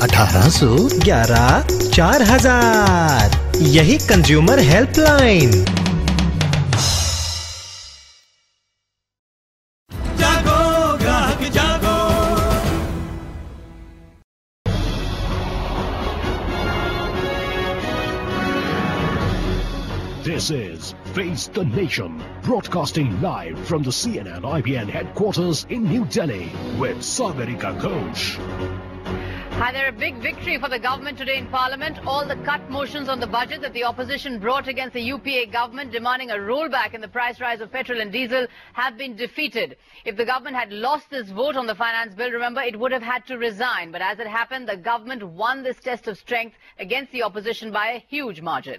1811-4000। यही consumer helpline. जागो ग्राहक जागो। This is Face the Nation, broadcasting live from the CNN IBN headquarters in New Delhi with Sagarika Ghosh. Hi there, a big victory for the government today in Parliament. All the cut motions on the budget that the opposition brought against the UPA government demanding a rollback in the price rise of petrol and diesel have been defeated. If the government had lost this vote on the finance bill, remember, it would have had to resign. But as it happened, the government won this test of strength against the opposition by a huge margin.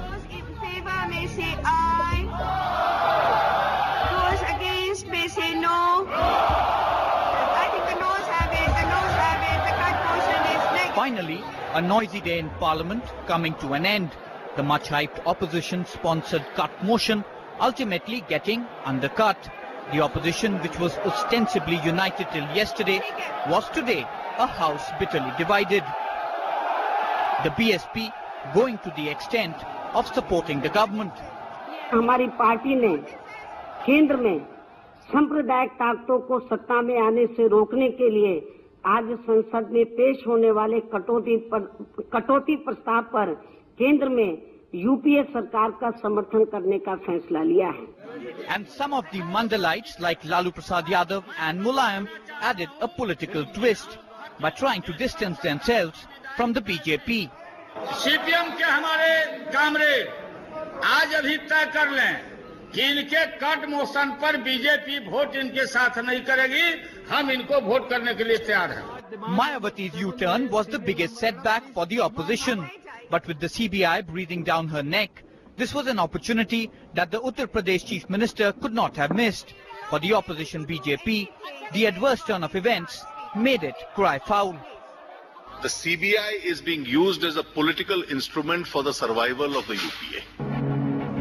Those in favor may say aye. Those against may say no. I think the noes have it. The noes have it. The cut motion is next. Finally, a noisy day in Parliament coming to an end. The much-hyped opposition-sponsored cut motion ultimately getting undercut. The opposition, which was ostensibly united till yesterday, was today a house bitterly divided. The BSP going to the extent of supporting the government. हमारी party ने केंद्र में सांप्रदायिक ताकतों को सत्ता में आने से रोकने के लिए आज संसद में पेश होने वाले कटौती प्रस्ताव पर केंद्र में यूपीए सरकार का समर्थन करने का फैसला लिया है. And some of the Mandalites like Lalu Prasad Yadav and Mulayam added a political twist by trying to distance themselves from the BJP. CPM के हमारे कामरेड आज अभी तय कर लें कि इनके कट मोशन पर बीजेपी वोट इनके साथ नहीं करेगी, हम इनको वोट करने के लिए तैयार हैं. Mayawati's U-turn was the biggest setback for the opposition. But with the CBI breathing down her neck, this was an opportunity that the Uttar Pradesh Chief Minister could not have missed. For the opposition BJP, the adverse turn of events made it cry foul. The CBI is being used as a political instrument for the survival of the UPA.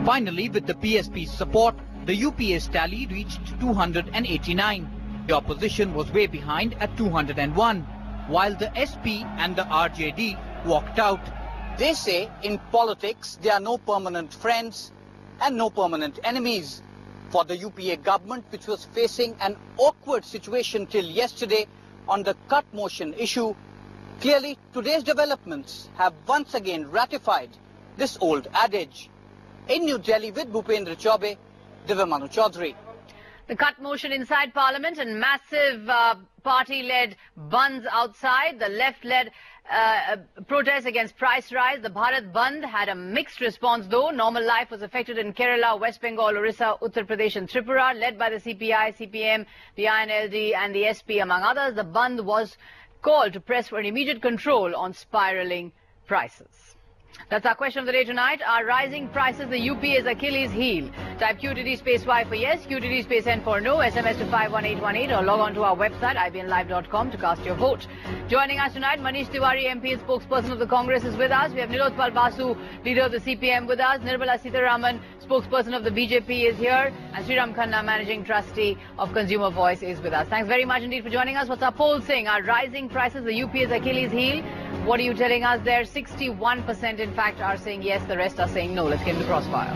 Finally, with the PSP's support, the UPA's tally reached 289. The opposition was way behind at 201, while the SP and the RJD walked out. They say in politics there are no permanent friends and no permanent enemies. For the UPA government, which was facing an awkward situation till yesterday on the cut motion issue, clearly today's developments have once again ratified this old adage. In New Delhi with Bhupendra Chaube, Divyamanu Chaudhary. The cut motion inside Parliament and massive party-led bunds outside. The left-led protest against price rise. The Bharat Bandh had a mixed response though. Normal life was affected in Kerala, West Bengal, Orissa, Uttar Pradesh and Tripura, led by the CPI, CPM, the INLD and the SP among others. The Bandh was called to press for an immediate control on spiralling prices. That's our question of the day tonight. Are rising prices the UPA's Achilles heel? Type QTD space Y for yes, QTD space N for no, SMS to 51818 or log on to our website ibnlive.com to cast your vote. Joining us tonight, Manish Tiwari, MP and spokesperson of the Congress, is with us. We have Nilotpal Basu, leader of the CPM, with us. Nirmala Sitharaman, spokesperson of the BJP, is here. And Sriram Khanna, managing trustee of Consumer Voice, is with us. Thanks very much indeed for joining us. What's our poll saying? Are rising prices the UPA's Achilles heel? What are you telling us there? 61% in fact are saying yes, the rest are saying no. Let's get into crossfire.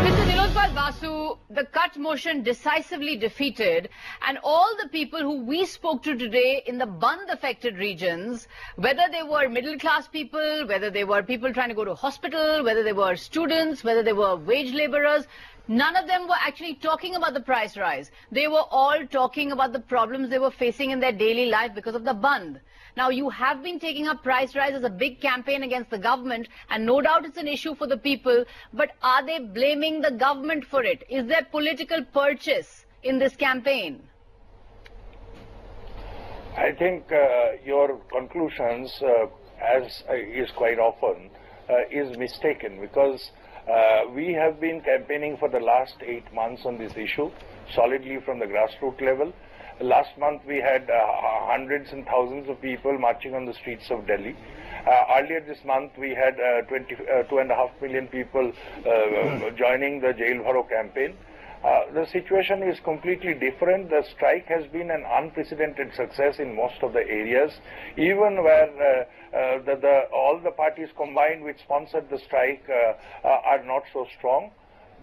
Mr. Nilotpal Basu, the cut motion decisively defeated, and all the people who we spoke to today in the Bandh-affected regions, whether they were middle-class people, whether they were people trying to go to hospital, whether they were students, whether they were wage laborers, none of them were actually talking about the price rise. They were all talking about the problems they were facing in their daily life because of the Bandh. Now, you have been taking up price rise as a big campaign against the government, and no doubt it's an issue for the people, but are they blaming the government for it? Is there political purchase in this campaign? I think your conclusions, as is quite often, is mistaken, because we have been campaigning for the last 8 months on this issue, solidly from the grassroots level. Last month we had hundreds and thousands of people marching on the streets of Delhi, Earlier this month, we had 2.5 million people joining the Jail Bharo campaign. The situation is completely different. The strike has been an unprecedented success in most of the areas, even where all the parties combined which sponsored the strike are not so strong.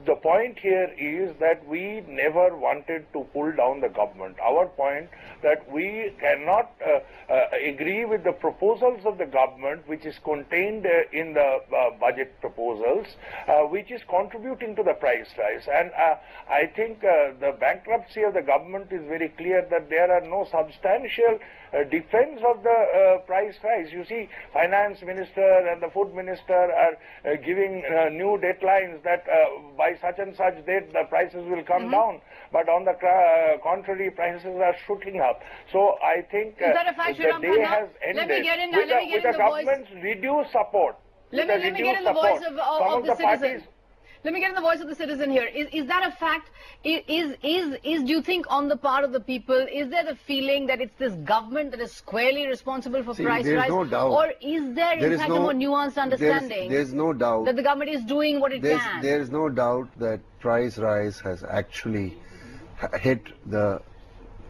The point here is that we never wanted to pull down the government. Our point that we cannot agree with the proposals of the government which is contained in the budget proposals, which is contributing to the price rise. And I think the bankruptcy of the government is very clear that there are no substantial defense of the price rise. You see, finance minister and the food minister are giving new deadlines that by such and such date the prices will come down, but on the contrary, prices are shooting up. So I think is that a fact, the day has ended with the government's reduced support. Let me get in the voice of the citizen. Let me get in the voice of the citizen here. Is that a fact? Do you think on the part of the people, is there the feeling that it's this government that is squarely responsible for price rise? No doubt. Or is there in fact a more nuanced understanding there's no doubt that the government is doing what it can? There's no doubt that price rise has actually hit the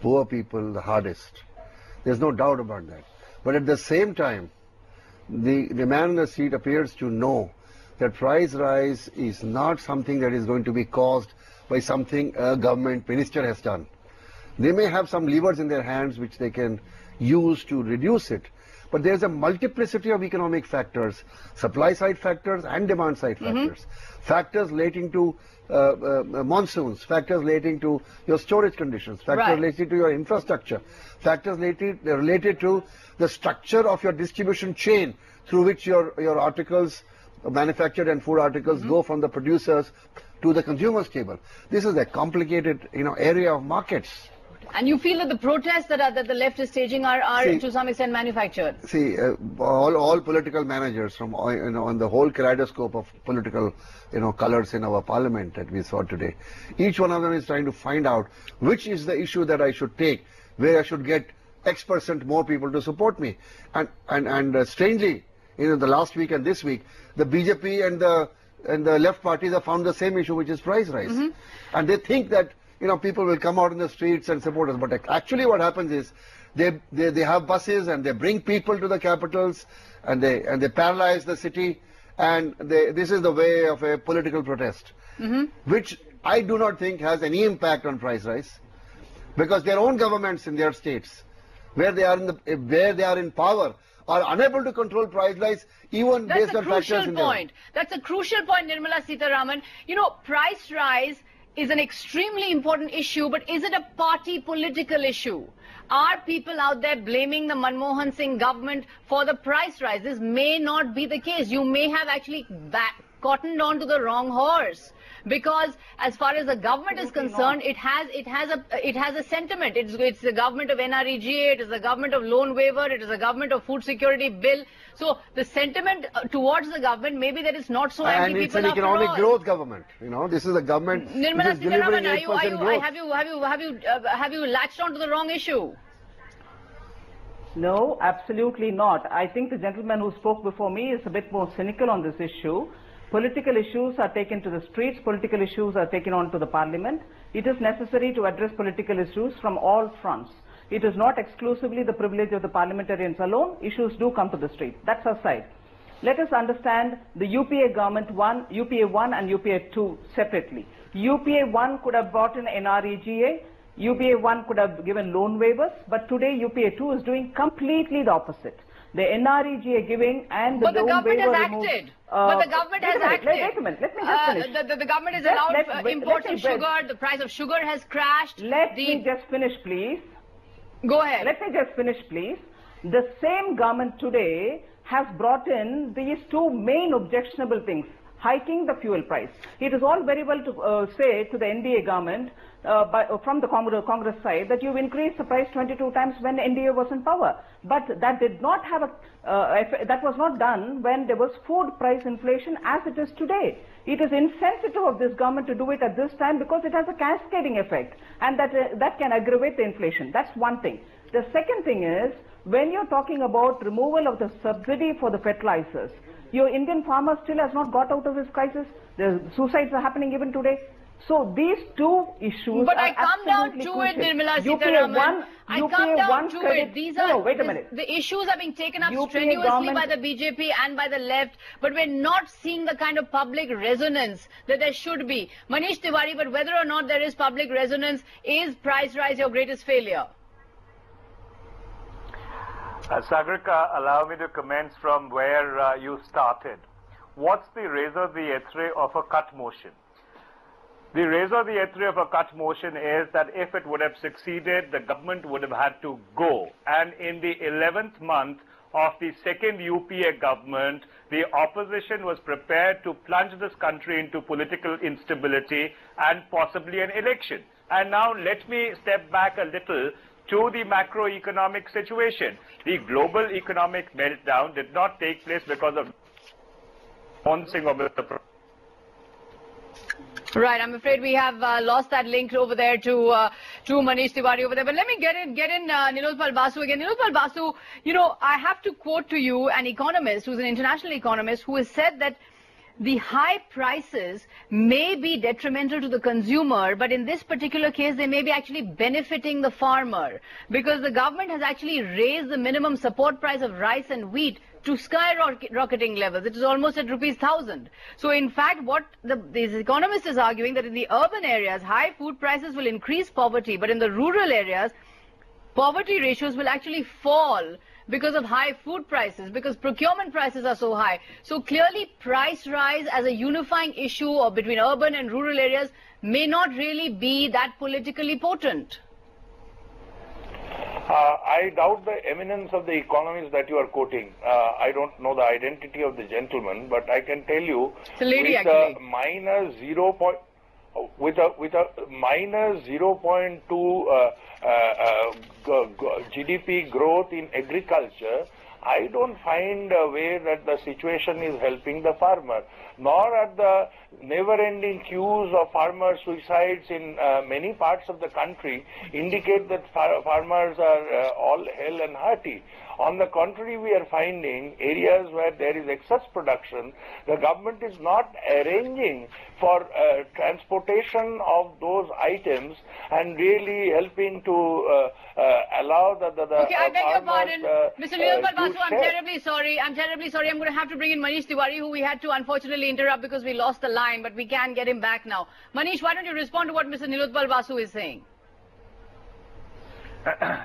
poor people the hardest. There's no doubt about that. But at the same time, the man in the seat appears to know that price rise is not something that is going to be caused by something a government minister has done. They may have some levers in their hands which they can use to reduce it, but there's a multiplicity of economic factors, supply side factors and demand side factors, factors relating to monsoons, factors relating to your storage conditions, factors related to your infrastructure, factors related to the structure of your distribution chain through which your articles, manufactured and food articles go from the producers to the consumer's table. This is a complicated, area of markets. And you feel that the protests that the left is staging are to some extent manufactured? See, all political managers from on the whole kaleidoscope of political colors in our parliament that we saw today, each one of them is trying to find out which is the issue that I should take, where I should get X% more people to support me. And strangely, the last week and this week, the BJP and the left parties have found the same issue, which is price rise. And they think that people will come out in the streets and support us. But actually what happens is they have buses and they bring people to the capitals and they paralyze the city, and this is the way of a political protest, which I do not think has any impact on price rise, because their own governments in their states, where they are in power, are unable to control price rise even based on factors in their... That's a crucial point, Nirmala Sitharaman. Price rise is an extremely important issue, but is it a party political issue? Are people out there blaming the Manmohan Singh government for the price rise? This may not be the case. You may have actually cottoned on to the wrong horse. Because as far as the government is concerned, it has a sentiment. It's the government of NREGA, it is the government of loan waiver, it is the government of food security bill. So the sentiment towards the government, maybe that is not so anti-people. And it's an economic growth government. This is a government. Nirmala Sitharaman, have you latched onto the wrong issue? No, absolutely not. I think the gentleman who spoke before me is a bit more cynical on this issue. Political issues are taken to the streets, political issues are taken on to the parliament. It is necessary to address political issues from all fronts. It is not exclusively the privilege of the parliamentarians alone. Issues do come to the street. That's aside. Let us understand the UPA government UPA 1 and UPA 2 separately. UPA 1 could have brought in NREGA, UPA 1 could have given loan waivers, but today UPA 2 is doing completely the opposite. The NREGA giving and the loan waiver removed. But the government has acted. Wait a minute, let me just finish. The government has allowed imports of sugar, the price of sugar has crashed. Let me just finish, please. Go ahead. Let me just finish, please. The same government today has brought in these two main objectionable things. Hiking the fuel price. It is all very well to say to the NDA government from the Congress side that you've increased the price 22 times when NDA was in power. But that did not have that was not done when there was food price inflation as it is today. It is insensitive of this government to do it at this time because it has a cascading effect, and that can aggravate the inflation. That's one thing. The second thing is, when you're talking about removal of the subsidy for the fertilizers, your Indian farmer still has not got out of this crisis. The suicides are happening even today. So these two issues but are I come down to crucial. it, Nirmala Sitharaman. I come down to it. These are wait a minute. The issues are being taken up UPA strenuously by the BJP and by the left, but we're not seeing the kind of public resonance that there should be. Manish Tiwari, but whether or not there is public resonance, is price rise your greatest failure? Sagarika, allow me to commence from where you started. What's the raison d'etre of a cut motion? The raison d'etre of a cut motion is that if it would have succeeded, the government would have had to go. And in the 11th month of the second UPA government, the opposition was prepared to plunge this country into political instability and possibly an election. And now let me step back a little to the macroeconomic situation. The global economic meltdown did not take place because of the Right, I'm afraid we have lost that link over there to Manish Tiwari over there. But let me get in Nilotpal Basu again. Nilotpal Basu, you know, I have to quote to you an economist who's an international economist who has said that the high prices may be detrimental to the consumer, but in this particular case, they may be actually benefiting the farmer because the government has actually raised the minimum support price of rice and wheat to skyrocketing levels. It is almost at ₹1,000. So in fact, what this economist is arguing that in the urban areas, high food prices will increase poverty, but in the rural areas, poverty ratios will actually fall because of high food prices, because procurement prices are so high. So clearly price rise as a unifying issue or between urban and rural areas may not really be that politically potent. I doubt the eminence of the economist that you are quoting. I don't know the identity of the gentleman, but I can tell you with a minus 0.2 GDP growth in agriculture, I don't find a way that the situation is helping the farmer, nor are the never-ending queues of farmer suicides in many parts of the country indicate that farmers are all hale and hearty. On the contrary, we are finding areas where there is excess production, the government is not arranging for transportation of those items and really helping to allow the okay, I beg your pardon. Mr. Nilotpal Basu, I'm terribly sorry. I'm going to have to bring in Manish Tiwari, who we had to unfortunately interrupt because we lost the line, but we can get him back now. Manish, why don't you respond to what Mr. Nilotpal Basu is saying?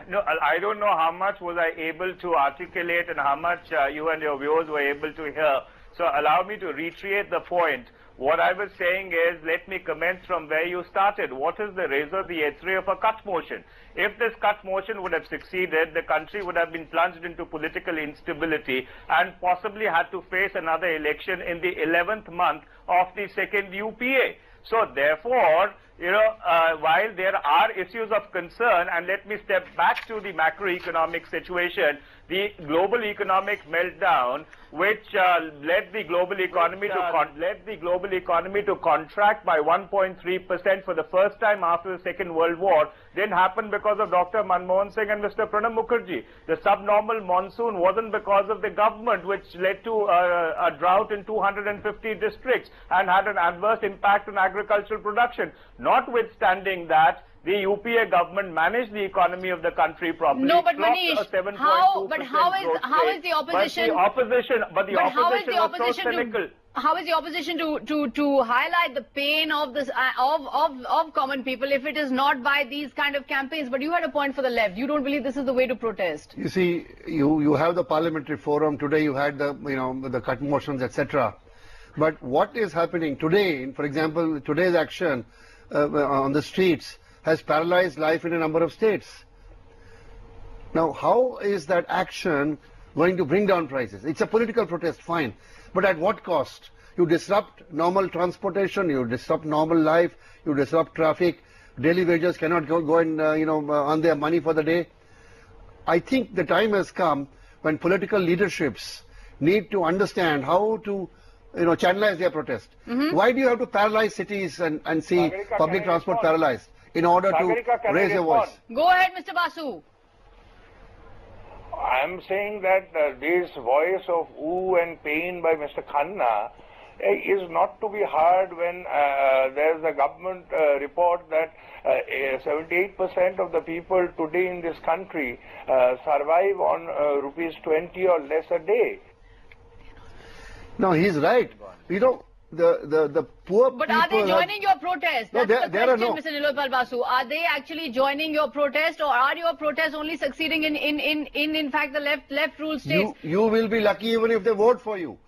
No, I don't know how much was I able to articulate and how much you and your viewers were able to hear. So allow me to reiterate the point. What I was saying is, let me commence from where you started. What is the raison d'etre of a cut motion? If this cut motion would have succeeded, the country would have been plunged into political instability and possibly had to face another election in the 11th month of the second UPA. So therefore, you know, while there are issues of concern, and let me step back to the macroeconomic situation, the global economic meltdown, which led the global economy to contract by 1.3% for the first time after the Second World War, didn't happen because of Dr. Manmohan Singh and Mr. Pranab Mukherjee. The subnormal monsoon wasn't because of the government, which led to a drought in 250 districts and had an adverse impact on agricultural production. Notwithstanding that, the UPA government managed the economy of the country properly. No, but Manish, how is the opposition? How is the opposition to highlight the pain of this of common people if it is not by these kind of campaigns? But you had a point for the left. You don't believe this is the way to protest. You see, you have the parliamentary forum today. You had the the cut motions, etc. But what is happening today? For example, today's action on the streets has paralyzed life in a number of states. Now, how is that action going to bring down prices? It's a political protest, fine. But at what cost? You disrupt normal transportation, you disrupt normal life, you disrupt traffic, daily wages cannot go and, earn their money for the day. I think the time has come when political leaderships need to understand how to channelize their protest. Why do you have to paralyze cities and see Sagarika, public can I transport respond? paralyzed in order Sagarika, to can I raise your respond? voice? Go ahead, Mr. Basu. I'm saying that this voice of ooh and pain by Mr. Khanna is not to be heard when there's a government report that 78% of the people today in this country survive on rupees 20 or less a day. No, he's right. The poor But people... are they joining your protest? No, That's the there are question, Mr. Nilopal Basu. Are they actually joining your protest, or are your protests only succeeding in fact, the left rule states? You will be lucky even if they vote for you,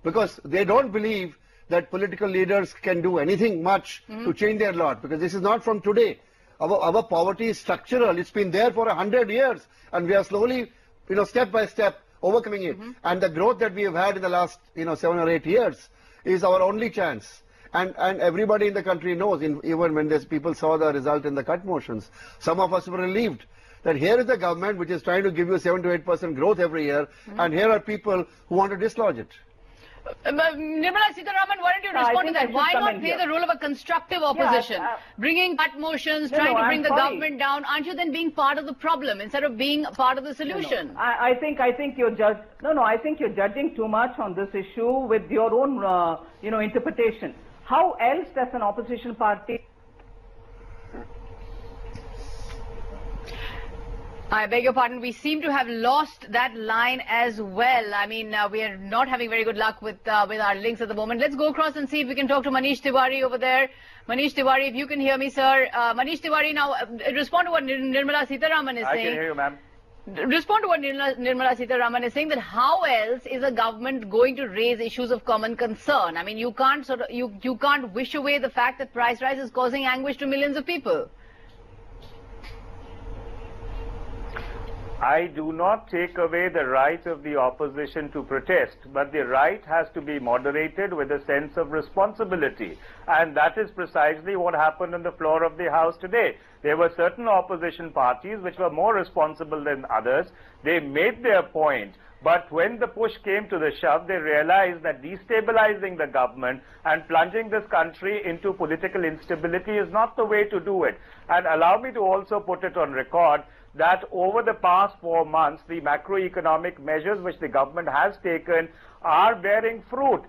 because they don't believe that political leaders can do anything much to change their lot, because this is not from today. Our poverty is structural. It's been there for 100 years, and we are slowly, step by step overcoming it. And the growth that we have had in the last, 7 or 8 years is our only chance. And everybody in the country knows, even when people saw the result in the cut motions, some of us were relieved that here is the government which is trying to give you 7 to 8% growth every year, and here are people who want to dislodge it. Nirmala Sitharaman, why don't you respond to that? Why not play the role of a constructive opposition? Bringing cut motions, trying to bring the government down. Aren't you then being part of the problem instead of being part of the solution? I think you're I think you're judging too much on this issue with your own interpretation. How else does an opposition party... I beg your pardon, we seem to have lost that line as well. I mean, we are not having very good luck with our links at the moment. Let's go across and see if we can talk to Manish Tiwari over there. Manish Tiwari, if you can hear me, sir. Manish Tiwari, now respond to what Nirmala Sitharaman is saying. I can hear you, ma'am. Respond to what Nirmala Sitharaman is saying, that how else is a government going to raise issues of common concern? I mean, you can't you can't wish away the fact that price rise is causing anguish to millions of people. I do not take away the right of the opposition to protest, but the right has to be moderated with a sense of responsibility. And that is precisely what happened on the floor of the House today. There were certain opposition parties which were more responsible than others. They made their point. But when the push came to the shove, they realized that destabilizing the government and plunging this country into political instability is not the way to do it. And allow me to also put it on record that over the past 4 months, the macroeconomic measures which the government has taken are bearing fruit.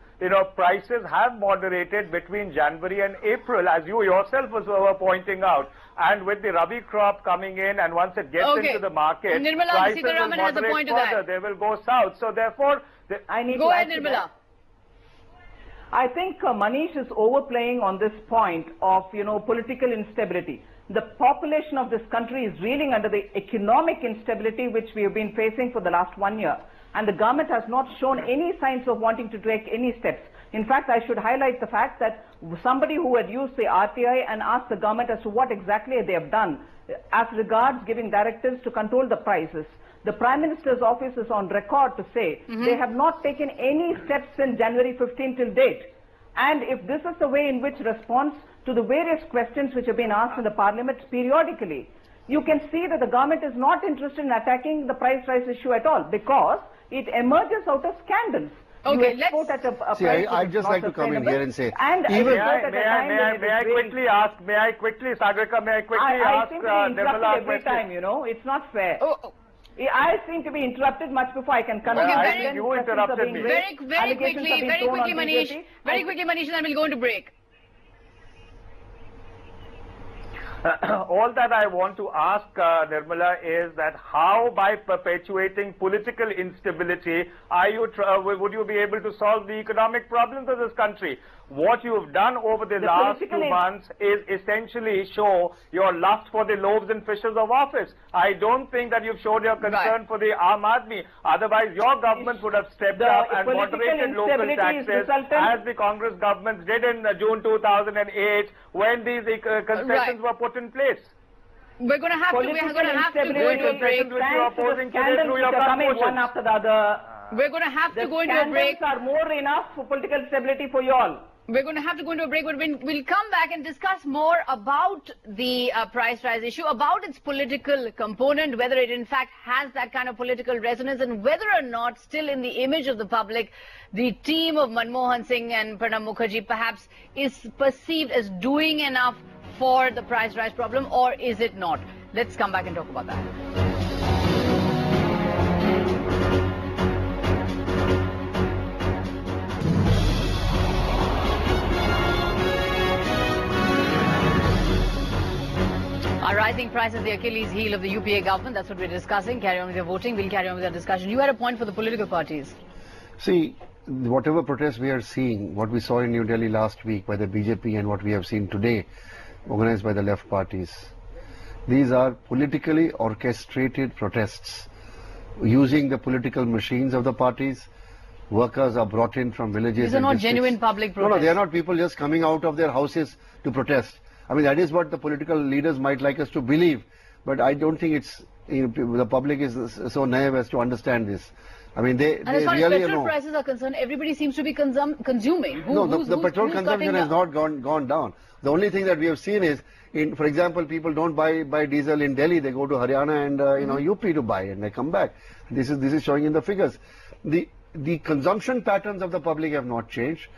Prices have moderated between January and April, as you yourself were pointing out. And with the Rabi crop coming in, and once it gets into the market, prices will moderate further. They will go south. So therefore, I need go to ahead, Nirmala. I think Manish is overplaying on this point of, political instability. The population of this country is reeling under the economic instability which we have been facing for the last 1 year. And the government has not shown any signs of wanting to take any steps. In fact, I should highlight the fact that somebody who had used the RTI and asked the government as to what exactly they have done as regards giving directives to control the prices. The Prime Minister's office is on record to say they have not taken any steps since January 15 till date. And if this is the way in which response to the various questions which have been asked in the Parliament periodically, you can see that the government is not interested in attacking the price rise issue at all, because it emerges out of scandals. Okay, let's... See, I'd just like to come in here and say... And may I quickly ask Sagarika, may I quickly ask Nirmala every time, it's not fair. I seem to be interrupted much before I can come in. Okay, you interrupted me. Very quickly, Manish. Very quickly, Manish, and then we'll go into break. All that I want to ask Nirmala is that how, by perpetuating political instability, would you be able to solve the economic problems of this country? What you have done over the last 2 months is essentially show your lust for the loaves and fishes of office. I don't think that you've showed your concern for the Aam Aadmi. Otherwise, your government would have stepped up and moderated local taxes, as the Congress governments did in June 2008 when these concessions were put in place. We're going to have to go into a break. One after the other. We're going to have to go into a break. The scandals are more enough for political stability for you all. We're going to have to go into a break, but we'll come back and discuss more about the price rise issue, about its political component, whether it in fact has that kind of political resonance, and whether or not still in the image of the public, the team of Manmohan Singh and Pranab Mukherjee perhaps is perceived as doing enough for the price rise problem, or is it not? Let's come back and talk about that. Are rising prices the Achilles heel of the UPA government? That's what we're discussing. Carry on with your voting. We'll carry on with our discussion. You had a point for the political parties. See, whatever protests we are seeing, what we saw in New Delhi last week by the BJP and what we have seen today, organized by the left parties, these are politically orchestrated protests using the political machines of the parties. Workers are brought in from villages. These are not genuine public protests. No, they are not people just coming out of their houses to protest. I mean, that is what the political leaders might like us to believe, but I don't think it's, the public is so naive as to understand this. I mean, they as far really as petrol know. prices are concerned, everybody seems to be consuming. The petrol consumption has not gone down. The only thing that we have seen is, for example, people don't buy diesel in Delhi. They go to Haryana and UP to buy, and they come back. This is showing in the figures. The consumption patterns of the public have not changed.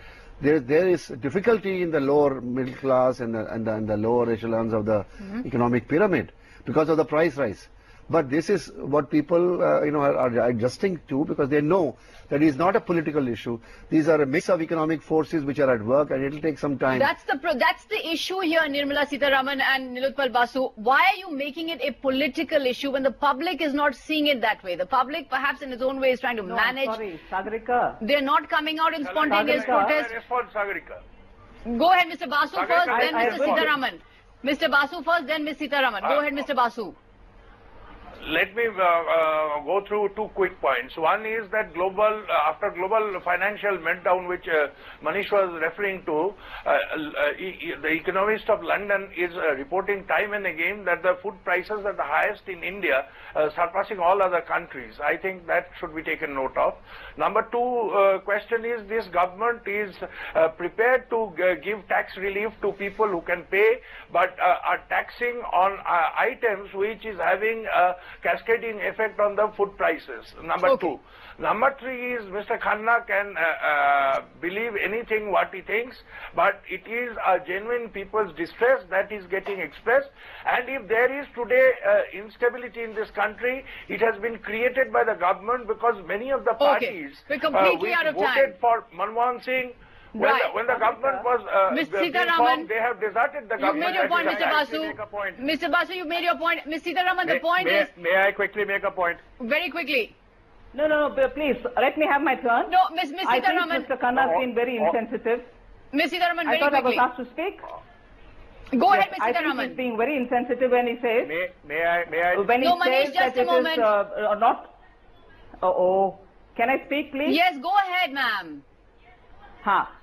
There is difficulty in the lower middle class and the lower echelons of the economic pyramid because of the price rise. But this is what people are adjusting to, because they know that it is not a political issue. These are a mix of economic forces which are at work, and it will take some time. That's the issue here, Nirmala Sitharaman and Nilotpal Basu. Why are you making it a political issue when the public is not seeing it that way? The public, perhaps in its own way, is trying to manage. Sorry, Sagarika. They're not coming out in spontaneous protest. Go ahead, Mr. Basu first, then Mr. Sitharaman. Mr. Basu first, then Ms. Sitharaman. Go ahead, Mr. Basu. Let me go through two quick points. One is that after global financial meltdown, which Manish was referring to, the Economist of London is reporting time and again that the food prices are the highest in India, surpassing all other countries. I think that should be taken note of. Number two question is, this government is prepared to give tax relief to people who can pay, but are taxing on items which is having cascading effect on the food prices. Number two. Number three is, Mr. Khanna can believe anything what he thinks, but it is a genuine people's distress that is getting expressed. And if there is today instability in this country, it has been created by the government, because many of the parties We're completely out of voted time. for Manmohan Singh. When the government was Sitharaman, they have deserted the government. You made your point, Mr. Basu. Mr. Basu, you made your point. Ms. Sitharaman, the point is... May I quickly make a point? Very quickly. No, please, let me have my turn. No, Ms. Sitharaman... I think Mr. Khanna has been very insensitive. Ms. Sitharaman, very quickly. I thought I was asked to speak. Go ahead, Ms. I Sitharaman. think he's being very insensitive when he says... May I... When he says that it is not... Can I speak, please? Yes, go ahead, ma'am.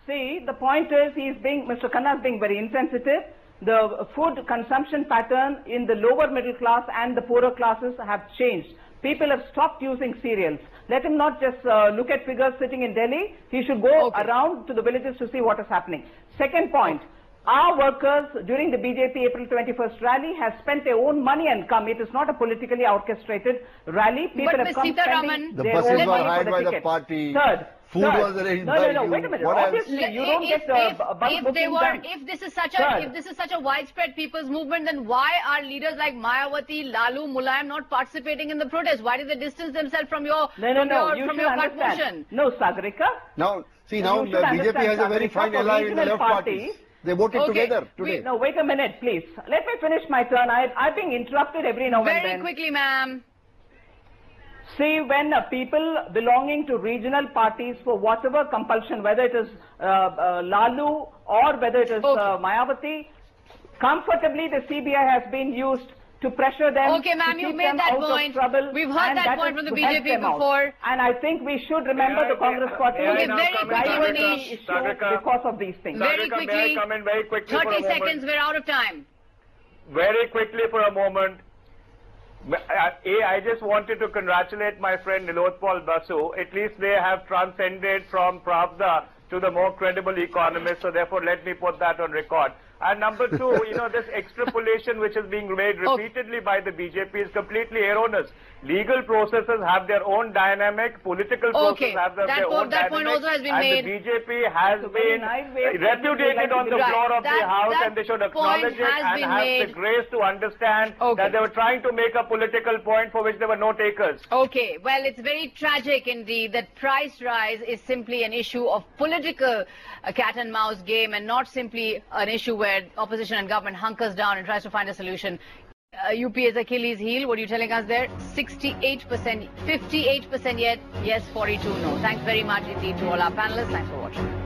See, the point is, Mr. Khanna is being very insensitive. The food consumption pattern in the lower middle class and the poorer classes have changed. People have stopped using cereals. Let him not just look at figures sitting in Delhi. He should go around to the villages to see what is happening. Second point. Our workers during the BJP April 21st rally have spent their own money and come. It is not a politically orchestrated rally. People have come spending the their buses own were money hired for the by ticket. the party. Food was arranged by you. No, wait a minute. What Obviously, you don't get if this is such a widespread people's movement, then why are leaders like Mayawati, Lalu, Mulayam not participating in the protest? Why did they distance themselves from your cut motion? No, Sagarika. Now, see, now the BJP has a very fine ally in the left party. They voted together today. Wait a minute, please. Let me finish my turn. I've been interrupted every now and then. Very quickly, ma'am. See, when people belonging to regional parties, for whatever compulsion, whether it is Lalu or whether it is Mayawati, comfortably the CBI has been used to pressure them. Okay, ma'am, you made that point. We've heard that point from the BJP before. And I think we should remember the Congress party. Okay, very quickly, Manish. Because of these things. Very quickly. 30 seconds, we're out of time. Very quickly for a moment. I just wanted to congratulate my friend Nilotpal Basu. At least they have transcended from Pravda to the more credible economists. So therefore, let me put that on record. And number two, this extrapolation which is being made repeatedly by the BJP is completely erroneous. Legal processes have their own dynamic, political processes have their own that dynamic, point also has been and made. the BJP has been repudiated on the floor of the House, and they should acknowledge it and have the grace to understand that they were trying to make a political point for which there were no takers. Okay, well, it's very tragic indeed that price rise is simply an issue of political cat and mouse game and not simply an issue where opposition and government hunkers down and tries to find a solution. UPA's Achilles heel, what are you telling us there? 68%, 58% yes, 42% no. Thanks very much indeed to all our panelists. Thanks for watching.